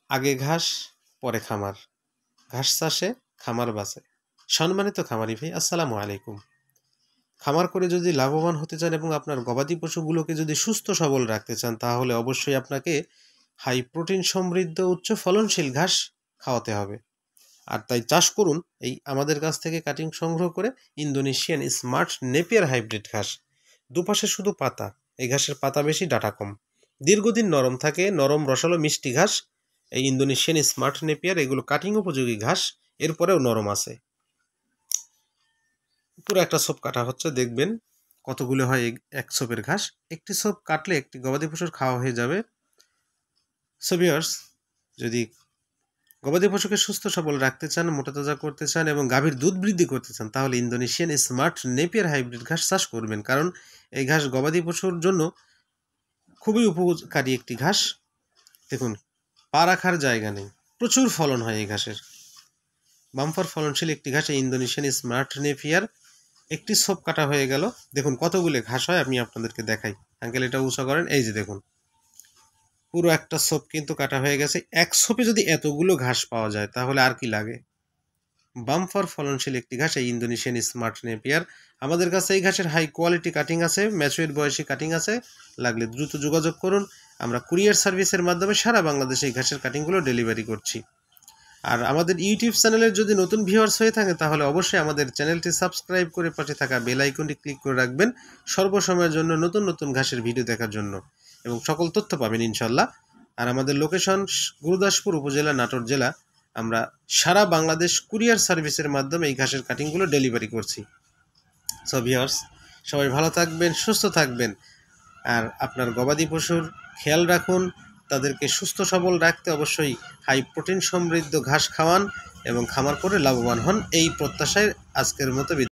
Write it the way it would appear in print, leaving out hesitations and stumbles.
আগে ঘাস পরে খামার, ঘাস চাষে খামার বাঁচে। সম্মানিত খামারি ভাই, আসসালামু আলাইকুম। খামার করে যদি লাভবান হতে চান এবং আপনার গবাদি পশুগুলোকে যদি সুস্থ সবল রাখতে চান, তাহলে অবশ্যই আপনাকে হাই প্রোটিন সমৃদ্ধ উচ্চ ফলনশীল ঘাস খাওয়াতে হবে। আর তাই চাষ করুন এই আমাদের কাছ থেকে কাটিং সংগ্রহ করে ইন্দোনেশিয়ান স্মার্ট নেপিয়ার হাইব্রিড ঘাস। দুপাশে শুধু পাতা, এই ঘাসের পাতা বেশি, ডাঁটা কম, দীর্ঘদিন নরম থাকে, নরম রসালো মিষ্টি ঘাস। এই ইন্দোনেশিয়ান স্মার্ট নেপিয়ার এগুলো কাটিং উপযোগী ঘাস, এরপরেও নরম আছে। পুরো একটা ছোপ কাটা হচ্ছে, দেখবেন কতগুলো হয় এক ছোপের ঘাস। একটি ছোপ কাটলে একটি গবাদি পশুর খাওয়া হয়ে যাবে। সো ভিউয়ার্স, যদি গবাদি পশুকে সুস্থ সবল রাখতে চান, মোটা তাজা করতে চান এবং গাভীর দুধ বৃদ্ধি করতে চান, তাহলে ইন্দোনেশিয়ান স্মার্ট নেপিয়ার হাইব্রিড ঘাস চাষ করবেন। কারণ এই ঘাস গবাদি পশুর জন্য খুবই উপকারী একটি ঘাস। দেখুন, পা রাখার জায়গা নেই, প্রচুর ফলন হয় এই ঘাসের। বাম্পার ফলনশীল একটি ঘাস এই ইন্দোনেশিয়ান স্মার্ট নেপিয়ার। একটি ছোপ কাটা হয়ে গেল, দেখুন কতগুলো ঘাস হয়, আমি আপনাদেরকে দেখাই। আঙ্কেল এটা উঁচা করেন, এই যে দেখুন পুরো একটা ছোপ কিন্তু কাটা হয়ে গেছে। এক ছোপে যদি এতগুলো ঘাস পাওয়া যায় তাহলে আর কি লাগে। বাম্পার ফলনশীল একটি ঘাস এই ইন্দোনেশিয়ান স্মার্ট নেপিয়ার। আমাদের কাছে এই ঘাসের হাই কোয়ালিটি কাটিং আছে, ম্যাচুয়ার বয়সী কাটিং আছে। লাগলে দ্রুত যোগাযোগ করুন। আমরা কুরিয়ার সার্ভিসের মাধ্যমে সারা বাংলাদেশে এই ঘাসের কাটিংগুলো ডেলিভারি করছি। আর আমাদের ইউটিউব চ্যানেলের যদি নতুন ভিউয়ার্স হয়ে থাকে, তাহলে অবশ্যই আমাদের চ্যানেলটি সাবস্ক্রাইব করে পাশে থাকা বেল আইকনটি ক্লিক করে রাখবেন সর্বসময়ের জন্য নতুন নতুন ঘাসের ভিডিও দেখার জন্য, এবং সকল তথ্য পাবেন ইনশাল্লাহ। আর আমাদের লোকেশন গুরুদাসপুর উপজেলা, নাটোর জেলা। আমরা সারা বাংলাদেশ কুরিয়ার সার্ভিসের মাধ্যমে এই ঘাসের কাটিংগুলো ডেলিভারি করছি। সো ভিউয়ার্স, সবাই ভালো থাকবেন, সুস্থ থাকবেন। আর আপনার গবাদি পশুর খেয়াল রাখুন, তাদেরকে সুস্থ সবল রাখতে অবশ্যই হাই প্রোটিন সমৃদ্ধ ঘাস খাওয়ান এবং খামার করে লাভবান হন। এই প্রত্যাশায় আজকের মতো